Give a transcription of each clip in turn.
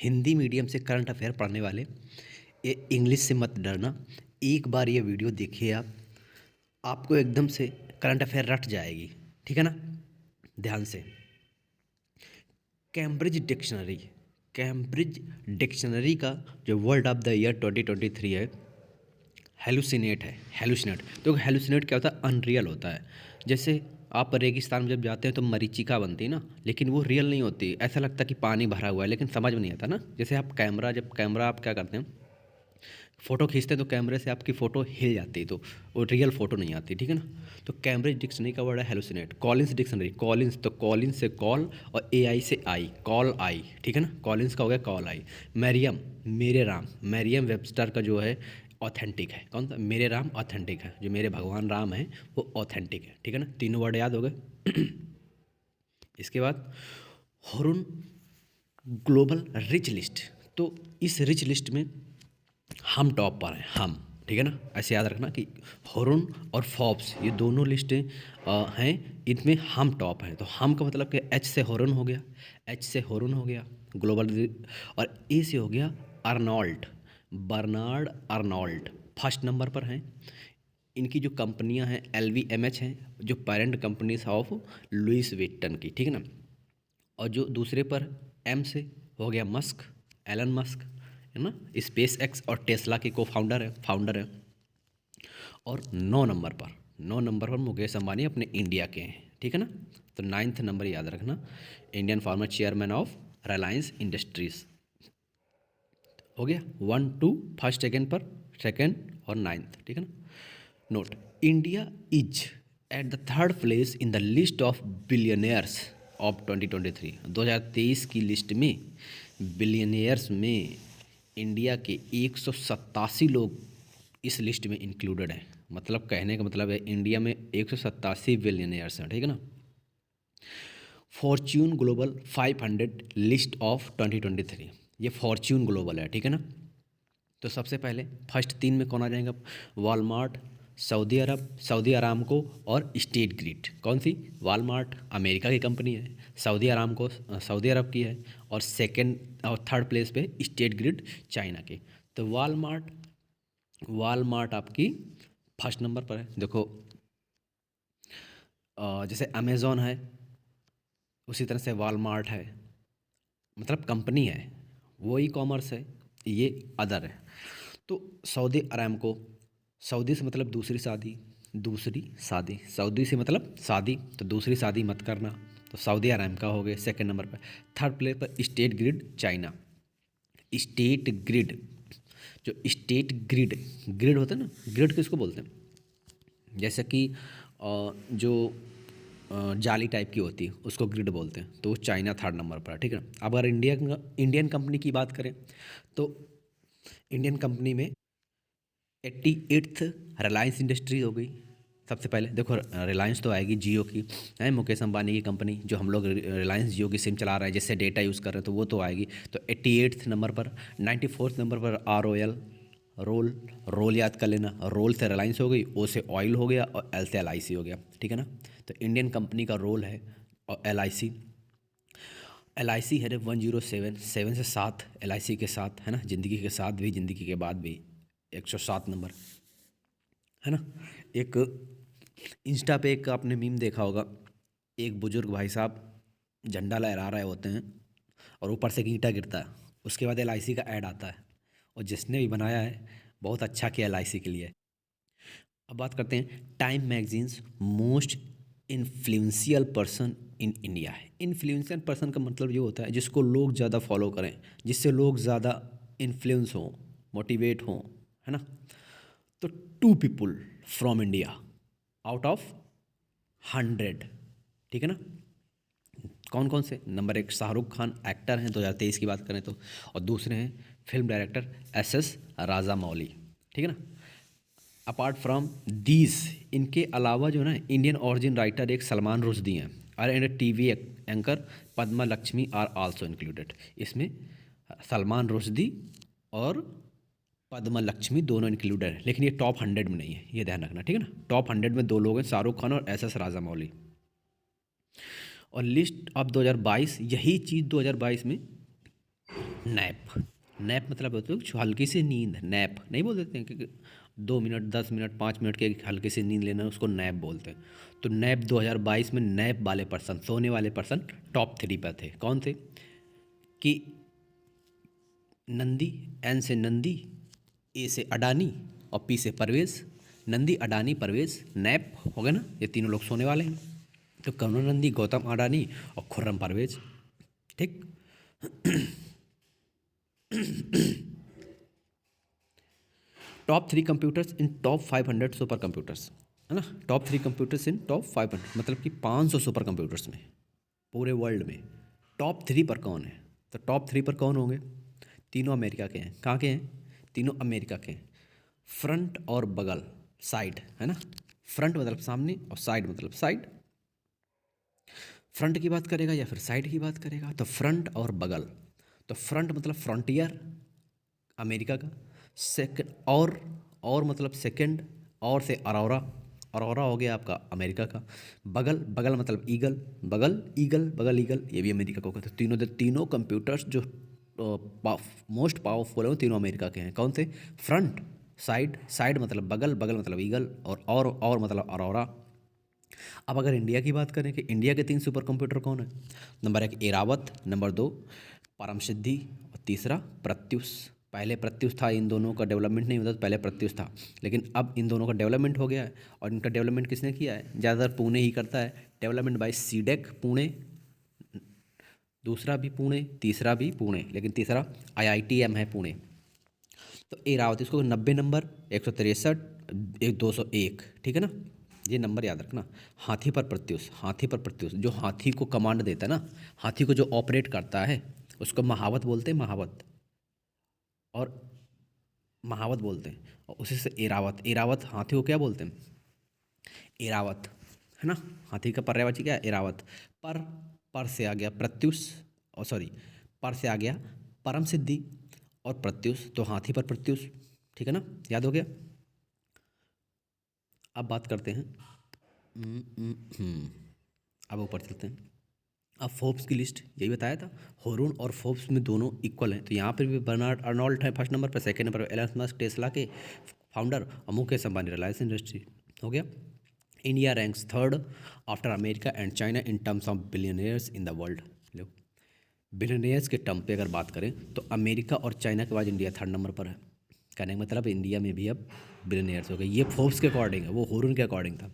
Hindi medium से current affair पढ़ने वाले ये इंग्लिश से मत डरना। एक बार ये वीडियो देखिए आप, आपको एकदम से करंट अफेयर रट जाएगी। ठीक है ना? ध्यान से। कैम्ब्रिज डिक्शनरी, कैम्ब्रिज डिक्शनरी का जो वर्ड ऑफ द ईयर 2023 है, हेलुसिनेट है। हेलुसिनेट तो हेलुसिनेट क्या होता है? अनरियल होता है। जैसे आप रेगिस्तान में जब जाते हैं तो मरीचिका बनती है ना, लेकिन वो रियल नहीं होती। ऐसा लगता है कि पानी भरा हुआ है, लेकिन समझ में नहीं आता ना। जैसे आप कैमरा आप क्या करते हैं, फ़ोटो खींचते हैं तो कैमरे से आपकी फ़ोटो हिल जाती है, तो वो रियल फ़ोटो नहीं आती। ठीक है ना? तो कैम्ब्रिज डिक्शनरी का वर्ड है हेलुसिनेट। कॉलिन्स डिक्शनरी, कॉलिन्स तो कॉलिन्स से कॉल और एआई से आई, कॉल आई। ठीक है ना? कॉलिन्स का हो गया कॉल आई। मैरियम, मेरे राम, मैरियम वेबस्टर का जो है ऑथेंटिक है। कौन सा? मेरे राम ऑथेंटिक है। जो मेरे भगवान राम है वो ऑथेंटिक है। ठीक है ना? तीनों वर्ड याद हो गए। इसके बाद हरुन ग्लोबल रिच लिस्ट। तो इस रिच लिस्ट में हम टॉप पर हैं, हम। ठीक है ना? ऐसे याद रखना कि हरुन और फोर्ब्स ये दोनों लिस्टें हैं, इनमें हम टॉप हैं। तो हम का मतलब कि एच से हरुन हो गया, एच से हरुन हो गया ग्लोबल, और ए से हो गया Arnault, Bernard Arnault first number पर हैं। इनकी जो कंपनियां हैं LVMH हैं, जो parent companies of Louis Vuitton की। ठीक है ना? और जो दूसरे पर एम से हो गया मस्क, एलन मस्क, है ना? स्पेस एक्स और टेस्ला के को फाउंडर है। और 9 नंबर पर मुकेश अंबानी अपने इंडिया के हैं। ठीक है ना? तो 9th नंबर याद रखना, Indian former chairman of Reliance industries. हो गया 1 2 फर्स्ट सेकेंड पर, सेकेंड और 9th। ठीक है ना? Note, India is at the third place in the list of billionaires of 2023। 2023 की लिस्ट में बिलियनियर्स में इंडिया के 187 लोग इस लिस्ट में इंक्लूडेड हैं। मतलब कहने का मतलब है इंडिया में 187 बिलियनियर्स हैं। ठीक है ना? फॉर्च्यून ग्लोबल 500 लिस्ट ऑफ 2023, ये फॉर्च्यून ग्लोबल है। ठीक है ना? तो सबसे पहले फर्स्ट 3 में कौन आ जाएगा? वॉलमार्ट, सऊदी अरब, सऊदी अरामको और स्टेट ग्रिड। कौन सी? वॉलमार्ट अमेरिका की कंपनी है, सऊदी अरामको सऊदी अरब की है, और सेकंड और थर्ड प्लेस पे स्टेट ग्रिड चाइना की। तो वॉलमार्ट आपकी फर्स्ट नंबर पर है। देखो जैसे अमेज़ॉन है, उसी तरह से वॉलमार्ट है, मतलब कंपनी है, वो ई कॉमर्स है, ये अदर है। तो सऊदी अरामको, सऊदी से मतलब दूसरी शादी, दूसरी शादी, सऊदी से मतलब शादी, तो दूसरी शादी मत करना। तो सऊदी अरामका हो गए सेकंड नंबर पर। थर्ड प्लेस पर state grid China. State grid, जो स्टेट ग्रिड, ग्रिड होता है ना, ग्रिड किसको बोलते हैं? जैसे कि जो जाली टाइप की होती है उसको ग्रिड बोलते हैं, तो वो चाइना थर्ड नंबर पर है। ठीक है ना? अब अगर इंडियन कंपनी की बात करें तो इंडियन कंपनी में 88th रिलायंस इंडस्ट्री हो गई। सबसे पहले देखो रिलायंस तो आएगी जियो की, है मुकेश अंबानी की कंपनी, जो हम लोग रिलायंस जियो की सिम चला रहे हैं, जिससे डेटा यूज़ कर रहे हैं, तो वो तो आएगी। तो 88th नंबर पर। 94th नंबर पर ROL, रोल, रोल याद कर लेना। रोल से रिलायंस हो गई, ओ से ऑयल हो गया, और एल से LIC हो गया। ठीक है ना? तो इंडियन कंपनी का रोल है, और LIC है 107, 7 से 7 LIC के साथ, है ना? ज़िंदगी के साथ भी, ज़िंदगी के बाद भी 107 नंबर, है ना? एक इंस्टा पे एक आपने मीम देखा होगा, एक बुजुर्ग भाई साहब झंडा लहरा रहे होते हैं और ऊपर से ईंटा गिरता है, उसके बाद LIC का ऐड आता है, और जिसने भी बनाया है बहुत अच्छा किया LIC के लिए। अब बात करते हैं time magazines most influential person in India है। इन्फ्लुएंशियल पर्सन का मतलब ये होता है जिसको लोग ज़्यादा फॉलो करें, जिससे लोग ज़्यादा इन्फ्लुएंस हों, मोटिवेट हों, है ना? तो 2 people from India out of 100। ठीक है ना? कौन कौन से? नंबर 1 शाहरुख खान, एक्टर हैं 2023 की बात करें तो, और दूसरे हैं फिल्म डायरेक्टर SS राजामौली। ठीक है ना? अपार्ट फ्रॉम दीज, इनके अलावा जो है ना, इंडियन ओरिजिन राइटर एक सलमान रुश्दी हैं, और and TV anchor Padma Lakshmi are also included. इसमें सलमान रुश्दी और पद्मा लक्ष्मी दोनों इंक्लूडेड है, लेकिन ये टॉप 100 में नहीं है, ये ध्यान रखना। ठीक है ना? टॉप 100 में 2 लोग हैं, शाहरुख खान और SS राजामौली। और लिस्ट अब 2022, यही चीज़ 2022 में नैप। नैप मतलब होता है हल्की सी नींद, नैप नहीं बोल देते हैं कि 2 मिनट 10 मिनट 5 मिनट की एक हल्की सी नींद लेना उसको नैप बोलते हैं। तो नैप 2022 में नैप वाले पर्सन, सोने वाले पर्सन टॉप 3 पर थे। कौन थे? कि नंदी, एन से नंदी, ए से अडानी और पी से परवेज। नंदी, अडानी, परवेज, नैप हो गया ना, ये तीनों लोग सोने वाले हैं। तो करुणा नंदी, गौतम अडानी और खुर्रम परवेज। ठीक। Top 3 computers in top 500 super computers, है ना। टॉप 3 कंप्यूटर्स इन टॉप 500 मतलब कि 500 सुपर कंप्यूटर्स में पूरे वर्ल्ड में टॉप 3 पर कौन है? तो टॉप 3 पर कौन होंगे? तीनों अमेरिका के हैं। कहाँ के हैं? तीनों अमेरिका के हैं। फ्रंट और बगल, साइड, है ना। फ्रंट मतलब सामने और साइड मतलब साइड। फ्रंट की बात करेगा या फिर साइड की बात करेगा? तो फ्रंट और बगल। तो फ्रंट मतलब फ्रंटियर अमेरिका का। सेकंड और मतलब सेकंड, और से अरोरा, अरोरा हो गया आपका अमेरिका का। बगल, बगल मतलब ईगल, बगल ईगल, बगल ईगल, ये भी अमेरिका को कहते हैं। तीनों कंप्यूटर्स जो मोस्ट पावरफुल है वो तीनों अमेरिका के हैं। कौन से? फ्रंट, साइड, साइड मतलब बगल, बगल मतलब ईगल, और मतलब अरोरा। अब अगर इंडिया की बात करें कि इंडिया के 3 सुपर कंप्यूटर कौन है? नंबर 1 एरावत, नंबर 2 परम सिद्धि और तीसरा प्रत्युष। पहले प्रत्युष था, इन दोनों का डेवलपमेंट नहीं होता, तो पहले प्रत्युष था, लेकिन अब इन दोनों का डेवलपमेंट हो गया है। और इनका डेवलपमेंट किसने किया है? ज़्यादातर पुणे ही करता है। डेवलपमेंट बाय सीडेक पुणे, दूसरा भी पुणे, तीसरा भी पुणे, लेकिन तीसरा IITM है पुणे। तो एरावत, इसको 90 नंबर, 163, 201, ठीक है ना। ये नंबर याद रखना। हाथी पर प्रत्युष, हाथी पर प्रत्युष जो हाथी को कमांड देता है ना, हाथी को जो ऑपरेट करता है उसको महावत बोलते हैं, महावत। और महावत बोलते हैं। और उसी से एरावत, एरावत हाथी को क्या बोलते हैं? एरावत, है ना। हाथी का पर्यायवाची क्या है? एरावत। पर पर से आ गया प्रत्युष, और सॉरी, पर से आ गया परम सिद्धि और प्रत्युष, तो हाथी पर प्रत्युष, ठीक है ना, याद हो गया। अब बात करते हैं, अब ऊपर चलते हैं। अब फोर्ब्स की लिस्ट यही बताया था, होरून और फोर्ब्स में दोनों इक्वल हैं। तो यहाँ पर भी बर्नार्ड अर्नोल्ट है फर्स्ट नंबर पर, सेकंड नंबर पर एलन मस्क टेस्ला के फाउंडर और मुकेश अंबानी रिलायंस इंडस्ट्री, हो गया। India ranks third after America and China in terms of billionaires in the world. Low, billionaires के टर्म पे अगर बात करें तो अमेरिका और चाइना के बाद इंडिया थर्ड नंबर पर है। कहने का मतलब इंडिया में भी अब बिलियनियर्स हो गए। ये फोर्ब्स के अकॉर्डिंग है, वो होरून के अकॉर्डिंग था।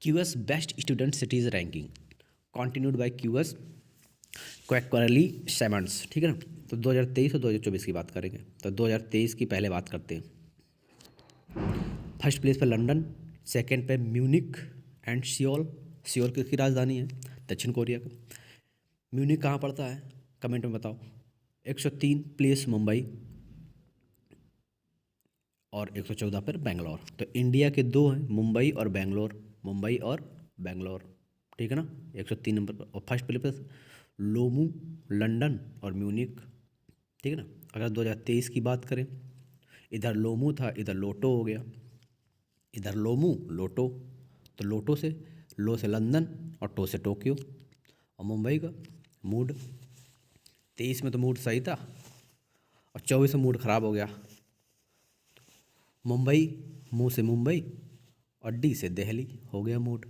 QS best student cities ranking continued by QS Quacquarelli Symonds, ठीक है ना। तो 2023 और 2024 की बात करेंगे। तो 2023 की पहले बात करते हैं। फर्स्ट प्लेस पे लंदन, सेकंड पे म्यूनिक एंड सियोल, सियोल किसकी राजधानी है? दक्षिण कोरिया का। म्यूनिक कहाँ पड़ता है? कमेंट में बताओ। 103 प्लेस मुंबई और 114 पर बेंगलोर। तो इंडिया के दो हैं, मुंबई और बेंगलोर, मुंबई और बेंगलोर, ठीक है ना। 103 नंबर पर। और फर्स्ट प्लेस पर लोमू, लंदन और म्यूनिक, ठीक है ना। अगर 2023 की बात करें, इधर लोमू था, इधर लोटो हो गया, इधर लोमू लोटो, तो लोटो से, लो से लंदन और टो से टोक्यो। और मुंबई का मूड, 23 में तो मूड सही था और 24 में मूड ख़राब हो गया। मुंबई, मुँह से मुंबई और डी से दिल्ली, हो गया मूड।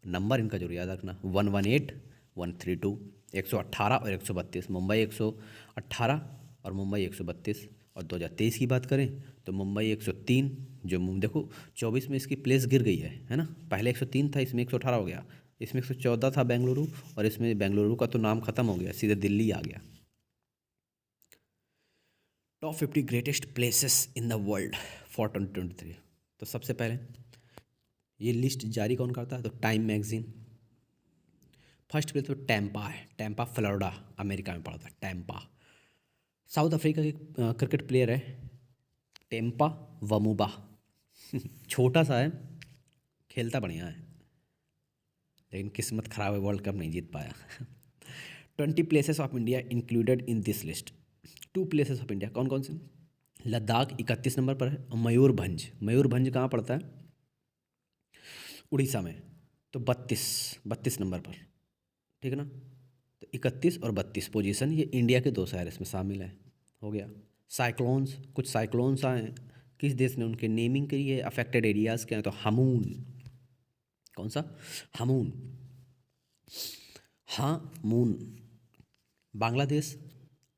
नंबर इनका जरूर याद रखना, 118, 132, 118 और 132। मुंबई 118 और मुंबई 132। और 2023 की बात करें तो मुंबई 103, जो देखो 24 में इसकी प्लेस गिर गई है ना। पहले 103 था, इसमें 118 हो गया। इसमें 114 था बेंगलुरु, और इसमें बेंगलुरु का तो नाम खत्म हो गया, सीधे दिल्ली आ गया। Top 50 greatest places in the world for 2023। तो सबसे पहले ये लिस्ट जारी कौन करता है? तो टाइम मैगजीन। फर्स्ट प्लेस पर टैम्पा है, टैम्पा फ्लोरिडा अमेरिका में पड़ता है, टैम्पा। साउथ अफ्रीका के क्रिकेट प्लेयर है टेम्पा वमुबा। छोटा सा है, खेलता बढ़िया है, लेकिन किस्मत खराब है, वर्ल्ड कप नहीं जीत पाया। 20 places of India included in this list. 2 places of India कौन कौन से? लद्दाख 31 नंबर पर है, और मयूरभंज, मयूरभंज कहाँ पड़ता है? उड़ीसा में, तो 32 नंबर पर, ठीक है ना। तो 31 और 32 पोजीशन, ये इंडिया के 2 शहर इसमें शामिल हैं। हो गया। साइक्लोन्स, कुछ साइक्लोन्स आए हैं, किस देश ने उनके नेमिंग करी है, अफेक्टेड एरियाज़ क्या हैं, तो हमून। कौन सा? हमून। हाँ मून। बांग्लादेश।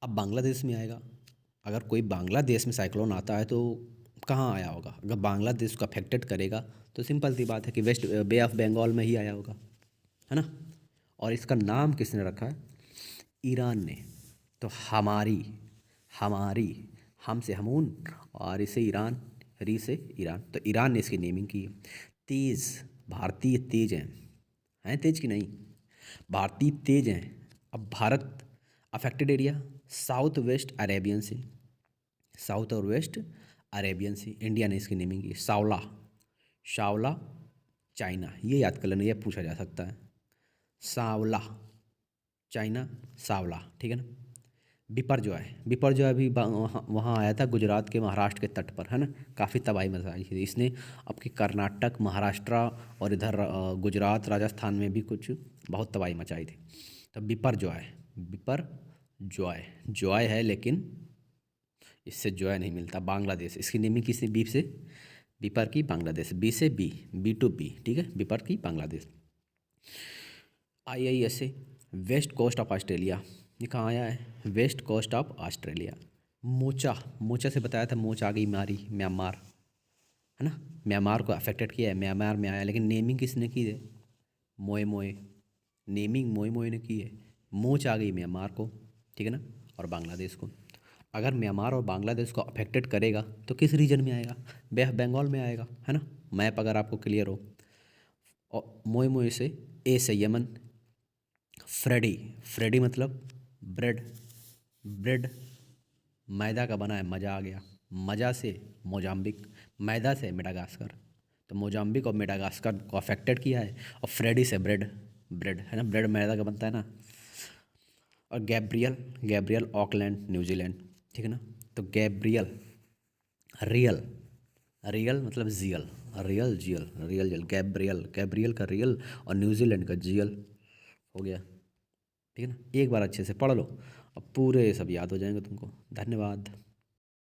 अब बांग्लादेश में आएगा, अगर कोई बांग्लादेश में साइक्लोन आता है तो कहाँ आया होगा? अगर बांग्लादेश को अफेक्टेड करेगा तो सिंपल सी बात है कि वेस्ट बे ऑफ बंगाल में ही आया होगा, है ना। और इसका नाम किसने रखा है? ईरान ने। तो हमारी, हमारी, हम से हमून और इसे ईरान, री से ईरान, तो ईरान ने इसकी नेमिंग की है। तेज़, भारतीय तेज हैं तेज की नहीं, भारतीय तेज हैं। अब Bharat, affected area south west Arabian sea, south और वेस्ट अरेबियन सी, इंडिया ने इसकी नेमिंग की। सावला, शावला चाइना, ये याद कर लेना, ये पूछा जा सकता है। सावला चाइना, सावला, ठीक है ना। बिपरजॉय, बिपरजॉय भी वहाँ वहाँ आया था, गुजरात के महाराष्ट्र के तट पर, है ना। काफ़ी तबाही मचाई थी इसने, आपके कर्नाटक, महाराष्ट्र और इधर गुजरात, राजस्थान में भी कुछ बहुत तबाही मचाई थी। तो बिपरजॉय, बिपरजॉय, जॉय है लेकिन इससे जॉय नहीं मिलता। बांग्लादेश, इसकी नेमिंग किसने? बी से, बिपर की बांग्लादेश, बी से बी, बी टू बी, ठीक है, बिपर की Bangladesh. IISA, west coast of Australia, ये कहाँ आया है? West coast of Australia. Mocha, Mocha से बताया था, मोच आ गई मारी, म्यांमार, है ना। म्यांमार को अफेक्टेड किया है, म्यांमार में आया, लेकिन नेमिंग किसने की है? मोए मोए, नेमिंग मोए मोए ने की है। मोच आ गई म्यांमार को, ठीक है ना, और बांग्लादेश को। अगर म्यांमार और बांग्लादेश को अफेक्टेड करेगा तो किस रीजन में आएगा? बे ऑफ बंगाल में आएगा, है ना। मैप अगर आपको क्लियर हो। और मोए मोए से, ए से यमन, फ्रेडी, फ्रेडी मतलब ब्रेड, ब्रेड मैदा का बना है, मज़ा आ गया, मज़ा से मोजाम्बिक, मैदा से मेडागास्कर, तो मोजाम्बिक और मेडागास्कर को अफेक्टेड किया है। और फ्रेडी से ब्रेड, ब्रेड है ना, ब्रेड मैदा का बनता है ना। और गैब्रियल, गैब्रियल ऑकलैंड, न्यूजीलैंड, ठीक है ना। तो गैब्रियल, रियल, रियल मतलब जियल, रियल जियल, रियल जियल, गैब्रियल, गैब्रियल का रियल और न्यूजीलैंड का जियल। हो गया, ठीक है ना। एक बार अच्छे से पढ़ लो, अब पूरे सब याद हो जाएंगे तुमको। धन्यवाद।